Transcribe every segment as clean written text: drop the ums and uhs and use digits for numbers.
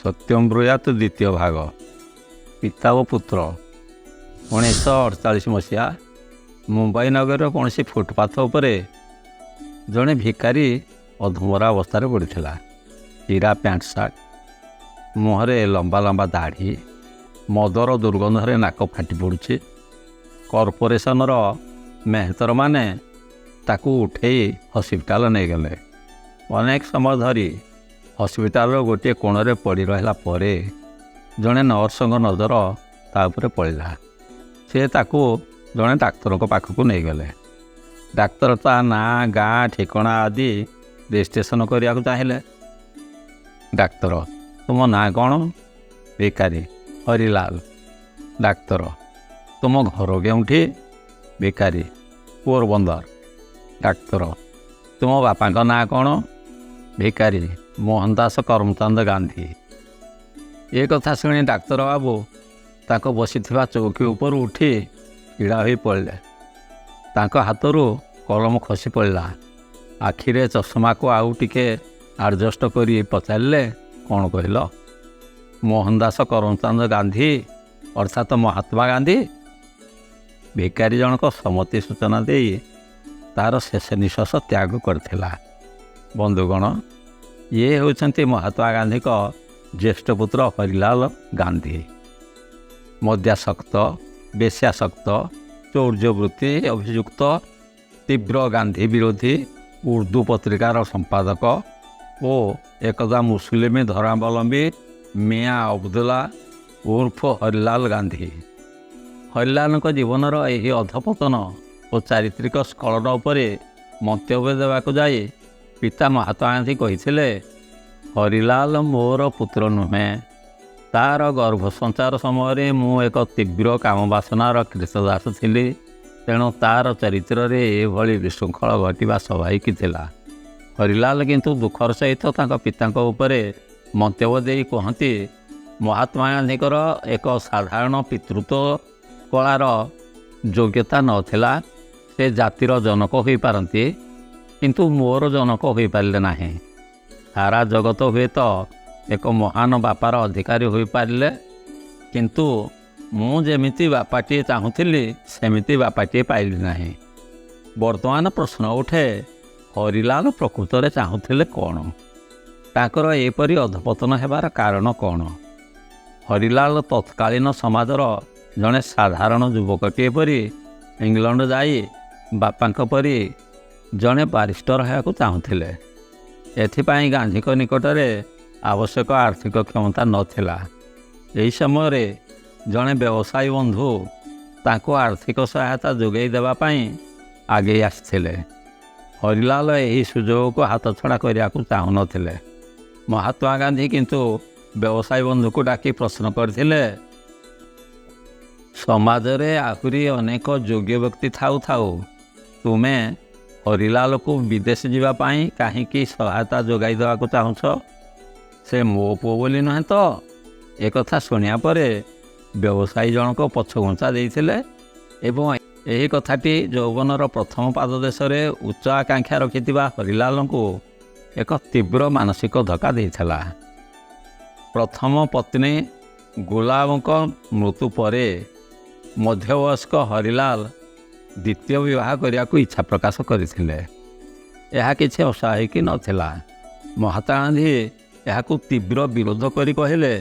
ସତ୍ୟମ୍ ବ୍ରୁୟାତ୍ ଦ୍ୱିତୀୟ ଭାଗ। ପିତା ଓ ପୁତ୍ର। 1948 ମସିହା ମୁମ୍ବାଇ ନଗରର କୌଣସି ଫୁଟପାଥ ଉପରେ ଜଣେ ଭିକାରୀ ଅଧମରା ଅବସ୍ଥାରେ ପଡ଼ିଥିଲା। ଚିରା ପ୍ୟାଣ୍ଟ ସାର୍ଟ, ମୁହଁରେ ଲମ୍ବା ଲମ୍ବା ଦାଢ଼ି, ମଦର ଦୁର୍ଗନ୍ଧରେ ନାକ ଫାଟି ପଡ଼ୁଛି। କର୍ପୋରେସନର ମେହତରମାନେ ତାକୁ ଉଠେଇ ହସ୍ପିଟାଲ ନେଇଗଲେ। ଅନେକ ସମୟ ଧରି ହସ୍ପିଟାଲର ଗୋଟିଏ କୋଣରେ ପଡ଼ି ରହିଲା ପରେ ଜଣେ ନର୍ସଙ୍କ ନଜର ତା ଉପରେ ପଡ଼ିଲା। ସେ ତାକୁ ଜଣେ ଡାକ୍ତରଙ୍କ ପାଖକୁ ନେଇଗଲେ। ଡାକ୍ତର ତା ନାଁ, ଗାଁ, ଠିକଣା ଆଦି ରେଜିଷ୍ଟ୍ରେସନ୍ କରିବାକୁ ଚାହିଁଲେ। ଡାକ୍ତର: ତୁମ ନାଁ କ'ଣ? ଭିକାରୀ: ହରିଲାଲ। ଡାକ୍ତର: ତୁମ ଘର କେଉଁଠି? ଭିକାରୀ: ପୋରବନ୍ଦର। ଡାକ୍ତର: ତୁମ ବାପାଙ୍କ ନାଁ କ'ଣ? ଭିକାରୀ: ମୋହନ ଦାସ କରମଚାନ୍ଦ ଗାନ୍ଧୀ। ଏ କଥା ଶୁଣି ଡାକ୍ତର ବାବୁ ତାଙ୍କ ବସିଥିବା ଚୌକି ଉପରୁ ଉଠି ଛିଡ଼ା ହୋଇ ପଡ଼ିଲେ। ତାଙ୍କ ହାତରୁ କଲମ ଖସି ପଡ଼ିଲା। ଆଖିରେ ଚଷମାକୁ ଆଉ ଟିକେ ଆଡ଼ଜଷ୍ଟ କରି ପଚାରିଲେ, କ'ଣ କହିଲ? ମୋହନ ଦାସ କରମଚାନ୍ଦ ଗାନ୍ଧୀ ଅର୍ଥାତ୍ ମହାତ୍ମା ଗାନ୍ଧୀ। ଭିକାରୀ ଜଣକ ସମ୍ମତି ସୂଚନା ଦେଇ ତା'ର ଶେଷ ନିଶ୍ୱାସ ତ୍ୟାଗ କରିଥିଲା। ବନ୍ଧୁଗଣ, ଇଏ ହେଉଛନ୍ତି ମହାତ୍ମା ଗାନ୍ଧୀଙ୍କ ଜ୍ୟେଷ୍ଠ ପୁତ୍ର ହରିଲାଲ ଗାନ୍ଧୀ। ମଦ୍ୟାସକ୍ତ, ବେଶ୍ୟାସକ୍ତ, ଚୌର୍ଯ୍ୟବୃତ୍ତି ଅଭିଯୁକ୍ତ, ତୀବ୍ର ଗାନ୍ଧୀ ବିରୋଧୀ ଉର୍ଦ୍ଦୁ ପତ୍ରିକାର ସମ୍ପାଦକ ଓ ଏକଦା ମୁସଲିମ ଧର୍ମାବଲମ୍ବୀ ମିଆଁ ଅବଦୁଲ୍ଲା ଉର୍ଫ ହରିଲାଲ ଗାନ୍ଧୀ। ହରିଲାଲଙ୍କ ଜୀବନର ଏହି ଅଧପତନ ଓ ଚାରିତ୍ରିକ ସ୍ଖଳନ ଉପରେ ମନ୍ତବ୍ୟ ଦେବାକୁ ଯାଇ ପିତା ମହାତ୍ମା ଗାନ୍ଧୀ କହିଥିଲେ, ହରିଲାଲ ମୋର ପୁତ୍ର ନୁହେଁ। ତା'ର ଗର୍ଭସଞ୍ଚାର ସମୟରେ ମୁଁ ଏକ ତୀବ୍ର କାମବାସନାର କ୍ରୀତଦାସ ଥିଲି। ତେଣୁ ତା'ର ଚରିତ୍ରରେ ଏଭଳି ବିଶୃଙ୍ଖଳ ଘଟିବା ସ୍ୱାଭାବିକ ଥିଲା। ହରିଲାଲ କିନ୍ତୁ ଦୁଃଖର ସହିତ ତାଙ୍କ ପିତାଙ୍କ ଉପରେ ମନ୍ତବ୍ୟ ଦେଇ କୁହନ୍ତି, ମହାତ୍ମା ଗାନ୍ଧୀଙ୍କର ଏକ ସାଧାରଣ ପିତୃତ୍ୱ କଳାର ଯୋଗ୍ୟତା ନଥିଲା। ସେ ଜାତିର ଜନକ ହୋଇପାରନ୍ତି, କିନ୍ତୁ ମୋର ଜନକ ହୋଇପାରିଲେ ନାହିଁ। ସାରା ଜଗତ ହୁଏତ ଏକ ମହାନ ବାପାର ଅଧିକାରୀ ହୋଇପାରିଲେ, କିନ୍ତୁ ମୁଁ ଯେମିତି ବାପାଟିଏ ଚାହୁଁଥିଲି ସେମିତି ବାପାଟିଏ ପାଇଲି ନାହିଁ। ବର୍ତ୍ତମାନ ପ୍ରଶ୍ନ ଉଠେ, ହରିଲାଲ ପ୍ରକୃତରେ ଚାହୁଁଥିଲେ କ'ଣ? ତାଙ୍କର ଏପରି ଅଧପତନ ହେବାର କାରଣ କ'ଣ? ହରିଲାଲ ତତ୍କାଳୀନ ସମାଜର ଜଣେ ସାଧାରଣ ଯୁବକଟିଏ ପରି ଇଂଲଣ୍ଡ ଯାଇ ବାପାଙ୍କ ପରି ଜଣେ ବାରିଷ୍ଟର ହେବାକୁ ଚାହୁଁଥିଲେ। ଏଥିପାଇଁ ଗାନ୍ଧୀଙ୍କ ନିକଟରେ ଆବଶ୍ୟକ ଆର୍ଥିକ କ୍ଷମତା ନଥିଲା। ଏହି ସମୟରେ ଜଣେ ବ୍ୟବସାୟୀ ବନ୍ଧୁ ତାଙ୍କୁ ଆର୍ଥିକ ସହାୟତା ଯୋଗାଇ ଦେବା ପାଇଁ ଆଗେଇ ଆସିଥିଲେ। ହରିଲାଲ ଏହି ସୁଯୋଗକୁ ହାତଛଡ଼ା କରିବାକୁ ଚାହୁଁନଥିଲେ। ମହାତ୍ମା ଗାନ୍ଧୀ କିନ୍ତୁ ବ୍ୟବସାୟୀ ବନ୍ଧୁକୁ ଡାକି ପ୍ରଶ୍ନ କରିଥିଲେ, ସମାଜରେ ଆହୁରି ଅନେକ ଯୋଗ୍ୟ ବ୍ୟକ୍ତି ଥାଉ ଥାଉ ତୁମେ ହରିଲାଲକୁ ବିଦେଶ ଯିବା ପାଇଁ କାହିଁକି ସହାୟତା ଯୋଗାଇ ଦେବାକୁ ଚାହୁଁଛ? ସେ ମୋ ପୁଅ ବୋଲି ନୁହେଁ ତ? ଏକଥା ଶୁଣିବା ପରେ ବ୍ୟବସାୟୀ ଜଣକ ପଛଘୁଞ୍ଚା ଦେଇଥିଲେ ଏବଂ ଏହି କଥାଟି ଯୌବନର ପ୍ରଥମ ପାଦଦେଶରେ ଉଚ୍ଚ ଆକାଂକ୍ଷା ରଖିଥିବା ହରିଲାଲଙ୍କୁ ଏକ ତୀବ୍ର ମାନସିକ ଧକ୍କା ଦେଇଥିଲା। ପ୍ରଥମ ପତ୍ନୀ ଗୁଲାବଙ୍କ ମୃତ୍ୟୁ ପରେ ମଧ୍ୟବୟସ୍କ ହରିଲାଲ ଦ୍ୱିତୀୟ ବିବାହ କରିବାକୁ ଇଚ୍ଛା ପ୍ରକାଶ କରିଥିଲେ। ଏହା କିଛି ଅସ୍ୱାଭାବିକ ନଥିଲା। ମହାତ୍ମା ଗାନ୍ଧୀ ଏହାକୁ ତୀବ୍ର ବିରୋଧ କରି କହିଲେ,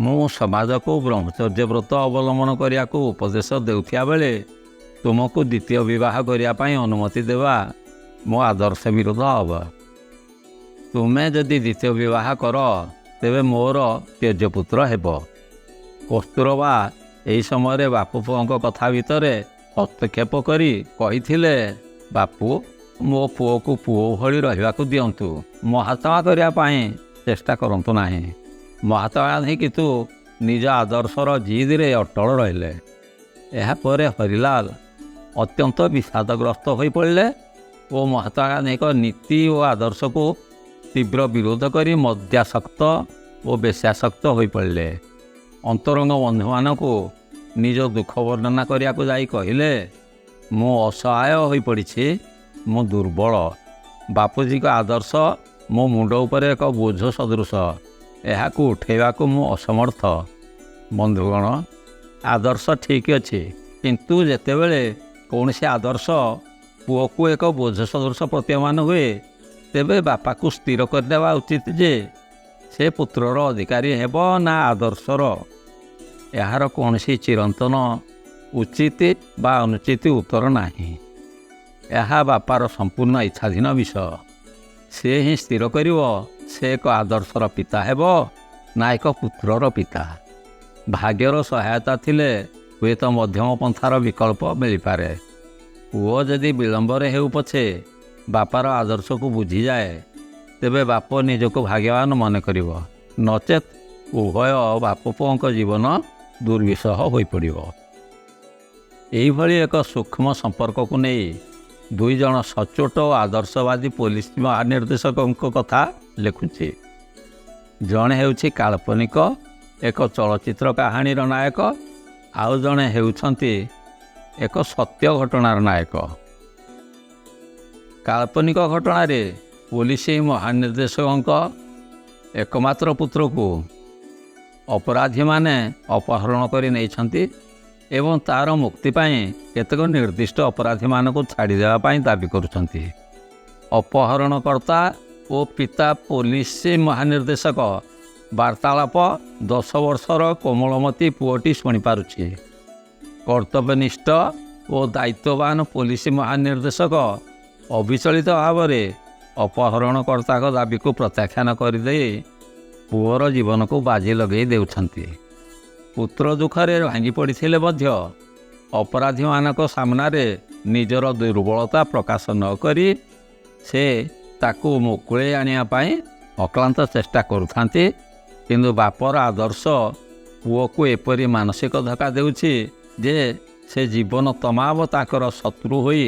ମୁଁ ସମାଜକୁ ବ୍ରହ୍ମଚର୍ଯ୍ୟ ବ୍ରତ ଅବଲମ୍ବନ କରିବାକୁ ଉପଦେଶ ଦେଉଥିବା ବେଳେ ତୁମକୁ ଦ୍ୱିତୀୟ ବିବାହ କରିବା ପାଇଁ ଅନୁମତି ଦେବା ମୋ ଆଦର୍ଶ ବିରୋଧ ହେବ। ତୁମେ ଯଦି ଦ୍ୱିତୀୟ ବିବାହ କର ତେବେ ମୋର ତ୍ୟଜ୍ୟପୁତ୍ର ହେବ। କସ୍ତୁରବା ଏହି ସମୟରେ ବାପୁ ପୁଅଙ୍କ କଥା ଭିତରେ ହସ୍ତକ୍ଷେପ କରି କହିଥିଲେ, ବାପୁ, ମୋ ପୁଅକୁ ପୁଅ ଭଳି ରହିବାକୁ ଦିଅନ୍ତୁ, ମହାତ୍ମା କରିବା ପାଇଁ ଚେଷ୍ଟା କରନ୍ତୁ ନାହିଁ। ମହାତ୍ମା ଗାନ୍ଧୀ କିନ୍ତୁ ନିଜ ଆଦର୍ଶର ଜିଦରେ ଅଟଳ ରହିଲେ। ଏହାପରେ ହରିଲାଲ ଅତ୍ୟନ୍ତ ବିଷାଦଗ୍ରସ୍ତ ହୋଇପଡ଼ିଲେ ଓ ମହାତ୍ମା ଗାନ୍ଧୀଙ୍କ ନୀତି ଓ ଆଦର୍ଶକୁ ତୀବ୍ର ବିରୋଧ କରି ମଦ୍ୟାସକ୍ତ ଓ ବେଶ୍ୟାସକ୍ତ ହୋଇପଡ଼ିଲେ। ଅନ୍ତରଙ୍ଗ ବନ୍ଧୁମାନଙ୍କୁ ନିଜ ଦୁଃଖ ବର୍ଣ୍ଣନା କରିବାକୁ ଯାଇ କହିଲେ, ମୁଁ ଅସହାୟ ହୋଇପଡ଼ିଛି, ମୁଁ ଦୁର୍ବଳ। ବାପୁଜୀଙ୍କ ଆଦର୍ଶ ମୋ ମୁଣ୍ଡ ଉପରେ ଏକ ବୋଝ ସଦୃଶ। ଏହାକୁ ଉଠେଇବାକୁ ମୁଁ ଅସମର୍ଥ। ବନ୍ଧୁଗଣ, ଆଦର୍ଶ ଠିକ୍ ଅଛି, କିନ୍ତୁ ଯେତେବେଳେ କୌଣସି ଆଦର୍ଶ ପୁଅକୁ ଏକ ବୋଝ ସଦୃଶ ପ୍ରତୀୟମାନ ହୁଏ, ତେବେ ବାପାକୁ ସ୍ଥିର କରିଦେବା ଉଚିତ ଯେ ସେ ପୁତ୍ରର ଅଧିକାରୀ ହେବ ନା ଆଦର୍ଶର। ଏହାର କୌଣସି ଚିରନ୍ତନ ଉଚିତ ବା ଅନୁଚିତ ଉତ୍ତର ନାହିଁ। ଏହା ବାପାର ସମ୍ପୂର୍ଣ୍ଣ ଇଚ୍ଛାଧୀନ ବିଷୟ। ସେ ହିଁ ସ୍ଥିର କରିବ ସେ ଏକ ଆଦର୍ଶର ପିତା ହେବ ନା ଏକ ପୁତ୍ରର ପିତା। ଭାଗ୍ୟର ସହାୟତା ଥିଲେ ହୁଏତ ମଧ୍ୟମ ପନ୍ଥାର ବିକଳ୍ପ ମିଳିପାରେ। ପୁଅ ଯଦି ବିଳମ୍ବରେ ହେଉ ପଛେ ବାପାର ଆଦର୍ଶକୁ ବୁଝିଯାଏ, ତେବେ ବାପ ନିଜକୁ ଭାଗ୍ୟବାନ ମନେ କରିବ। ନଚେତ୍ ଉଭୟ ବାପ ପୁଅଙ୍କ ଜୀବନ ଦୁର୍ବିସହ ହୋଇପଡ଼ିବ। ଏହିଭଳି ଏକ ସୂକ୍ଷ୍ମ ସମ୍ପର୍କକୁ ନେଇ ଦୁଇ ଜଣ ସଚ୍ଚୋଟ ଓ ଆଦର୍ଶବାଦୀ ପୋଲିସ ମହାନିର୍ଦ୍ଦେଶକଙ୍କ କଥା ଲେଖୁଛି। ଜଣେ ହେଉଛି କାଳ୍ପନିକ ଏକ ଚଳଚ୍ଚିତ୍ର କାହାଣୀର ନାୟକ, ଆଉ ଜଣେ ହେଉଛନ୍ତି ଏକ ସତ୍ୟ ଘଟଣାର ନାୟକ। କାଳ୍ପନିକ ଘଟଣାରେ ପୋଲିସ ମହାନିର୍ଦ୍ଦେଶକଙ୍କ ଏକମାତ୍ର ପୁତ୍ରକୁ ଅପରାଧୀମାନେ ଅପହରଣ କରି ନେଇଛନ୍ତି ଏବଂ ତା'ର ମୁକ୍ତି ପାଇଁ କେତେକ ନିର୍ଦ୍ଦିଷ୍ଟ ଅପରାଧୀମାନଙ୍କୁ ଛାଡ଼ିଦେବା ପାଇଁ ଦାବି କରୁଛନ୍ତି। ଅପହରଣକର୍ତ୍ତା ଓ ପିତା ପୋଲିସ ମହାନିର୍ଦ୍ଦେଶକ ବାର୍ତ୍ତାଳାପ 10 ବର୍ଷର କୋମଳମତି ପୁଅଟି ଶୁଣିପାରୁଛି। କର୍ତ୍ତବ୍ୟନିଷ୍ଠ ଓ ଦାୟିତ୍ୱବାନ ପୋଲିସ ମହାନିର୍ଦ୍ଦେଶକ ଅବିଚଳିତ ଭାବରେ ଅପହରଣକର୍ତ୍ତାଙ୍କ ଦାବିକୁ ପ୍ରତ୍ୟାଖ୍ୟାନ କରିଦେଇ ପୁଅର ଜୀବନକୁ ବାଜି ଲଗାଇ ଦେଉଛନ୍ତି। ପୁତ୍ର ଦୁଃଖରେ ଭାଙ୍ଗି ପଡ଼ିଥିଲେ ମଧ୍ୟ ଅପରାଧୀମାନଙ୍କ ସାମ୍ନାରେ ନିଜର ଦୁର୍ବଳତା ପ୍ରକାଶ ନ କରି ସେ ତାକୁ ମୁକୁଳେଇ ଆଣିବା ପାଇଁ ଅକ୍ଳାନ୍ତ ଚେଷ୍ଟା କରୁଥାନ୍ତି। କିନ୍ତୁ ବାପର ଆଦର୍ଶ ପୁଅକୁ ଏପରି ମାନସିକ ଧକ୍କା ଦେଉଛି ଯେ ସେ ଜୀବନ ତମାମ ତାଙ୍କର ଶତ୍ରୁ ହୋଇ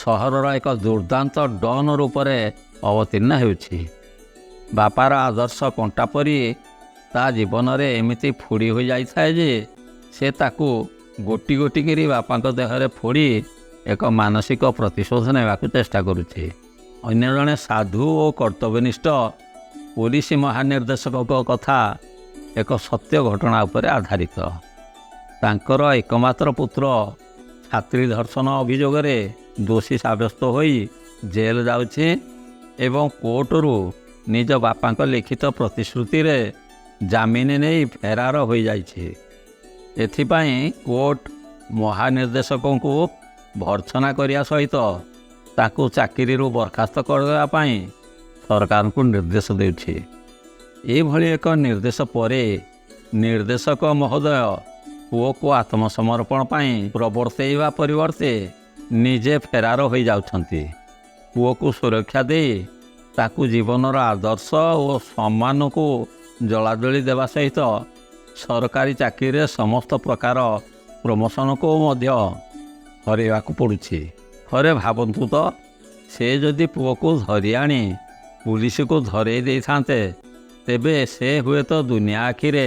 ସହରର ଏକ ଦୁର୍ଦ୍ଦାନ୍ତ ଡନ୍ ରୂପରେ ଅବତୀର୍ଣ୍ଣ ହେଉଛି। ବାପାର ଆଦର୍ଶ କଣ୍ଟା ପରି ତା ଜୀବନରେ ଏମିତି ଫୋଡ଼ି ହୋଇଯାଇଥାଏ ଯେ ସେ ତାକୁ ଗୋଟି ଗୋଟି କରି ବାପାଙ୍କ ଦେହରେ ଫୋଡ଼ି ଏକ ମାନସିକ ପ୍ରତିଶୋଧ ନେବାକୁ ଚେଷ୍ଟା କରୁଛି। ଅନ୍ୟ ଜଣେ ସାଧୁ ଓ କର୍ତ୍ତବ୍ୟନିଷ୍ଠ ପୋଲିସ ମହାନିର୍ଦ୍ଦେଶକଙ୍କ କଥା ଏକ ସତ୍ୟ ଘଟଣା ଉପରେ ଆଧାରିତ। ତାଙ୍କର ଏକମାତ୍ର ପୁତ୍ର ଛାତ୍ରୀ ଧର୍ଷଣ ଅଭିଯୋଗରେ ଦୋଷୀ ସାବ୍ୟସ୍ତ ହୋଇ ଜେଲ୍ ଯାଉଛି ଏବଂ କୋର୍ଟରୁ ନିଜ ବାପାଙ୍କ ଲିଖିତ ପ୍ରତିଶ୍ରୁତିରେ ଜାମିନ ନେଇ ଫେରାର ହୋଇଯାଇଛି। ଏଥିପାଇଁ କୋର୍ଟ ମହାନିର୍ଦ୍ଦେଶକଙ୍କୁ ଭର୍ତ୍ସନା କରିବା ସହିତ ତାକୁ ଚାକିରିରୁ ବରଖାସ୍ତ କରିଦେବା ପାଇଁ ସରକାରଙ୍କୁ ନିର୍ଦ୍ଦେଶ ଦେଉଛି। ଏଭଳି ଏକ ନିର୍ଦ୍ଦେଶ ପରେ ନିର୍ଦ୍ଦେଶକ ମହୋଦୟ ପୁଅକୁ ଆତ୍ମସମର୍ପଣ ପାଇଁ ପ୍ରବର୍ତ୍ତାଇବା ପରିବର୍ତ୍ତେ ନିଜେ ଫେରାର ହୋଇଯାଉଛନ୍ତି। ପୁଅକୁ ସୁରକ୍ଷା ଦେଇ ତାକୁ ଜୀବନର ଆଦର୍ଶ ଓ ସମ୍ମାନକୁ ଜଳାଜଳି ଦେବା ସହିତ ସରକାରୀ ଚାକିରିରେ ସମସ୍ତ ପ୍ରକାର ପ୍ରମୋସନକୁ ମଧ୍ୟ ହରାଇବାକୁ ପଡ଼ୁଛି। ଥରେ ଭାବନ୍ତୁ ତ, ସେ ଯଦି ପୁଅକୁ ଧରି ଆଣି ପୁଲିସକୁ ଧରେଇ ଦେଇଥାନ୍ତେ, ତେବେ ସେ ହୁଏତ ଦୁନିଆ ଆଖିରେ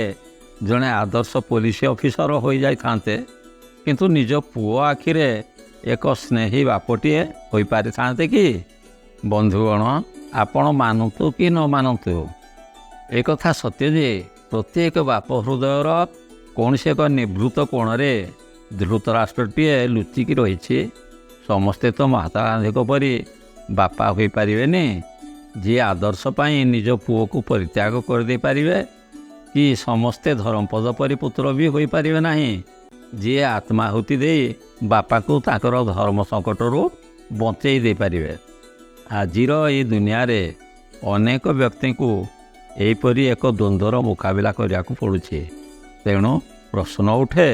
ଜଣେ ଆଦର୍ଶ ପୋଲିସ ଅଫିସର ହୋଇଯାଇଥାନ୍ତେ, କିନ୍ତୁ ନିଜ ପୁଅ ଆଖିରେ ଏକ ସ୍ନେହୀ ବାପଟିଏ ହୋଇପାରିଥାନ୍ତେ କି? ବନ୍ଧୁଗଣ, ଆପଣ ମାନନ୍ତୁ କି ନ ମାନନ୍ତୁ, ଏକଥା ସତ୍ୟ ଯେ ପ୍ରତ୍ୟେକ ବାପ ହୃଦୟର କୌଣସି ଏକ ନିଭୃତ କୋଣରେ ଧୃତରାଷ୍ଟ୍ରଟିଏ ଲୁଚିକି ରହିଛି। ସମସ୍ତେ ତ ମହାତ୍ମା ଗାନ୍ଧୀଙ୍କ ପରି ବାପା ହୋଇପାରିବେନି, ଯିଏ ଆଦର୍ଶ ପାଇଁ ନିଜ ପୁଅକୁ ପରିତ୍ୟାଗ କରିଦେଇପାରିବେ, କି ସମସ୍ତେ ଧର୍ମପଦ ପରି ପୁତ୍ର ବି ହୋଇପାରିବେ ନାହିଁ, ଯିଏ ଆତ୍ମାହୁତି ଦେଇ ବାପାକୁ ତାଙ୍କର ଧର୍ମ ସଙ୍କଟରୁ ବଞ୍ଚେଇ ଦେଇପାରିବେ। ଆଜିର ଏହି ଦୁନିଆରେ ଅନେକ ବ୍ୟକ୍ତିଙ୍କୁ ଏହିପରି ଏକ ଦ୍ୱନ୍ଦ୍ୱର ମୁକାବିଲା କରିବାକୁ ପଡ଼ୁଛି। ତେଣୁ ପ୍ରଶ୍ନ ଉଠେ,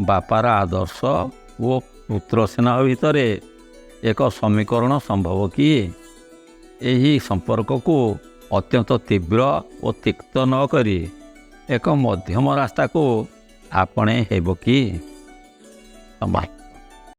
ବାପାର ଆଦର୍ଶ ଓ ପୁତ୍ର ସ୍ନେହ ଭିତରେ ଏକ ସମୀକରଣ ସମ୍ଭବ କି? ଏହି ସମ୍ପର୍କକୁ ଅତ୍ୟନ୍ତ ତୀବ୍ର ଓ ତିକ୍ତ ନ କରି ଏକ ମଧ୍ୟମ ରାସ୍ତାକୁ ଆପଣେଇ ହେବ କି?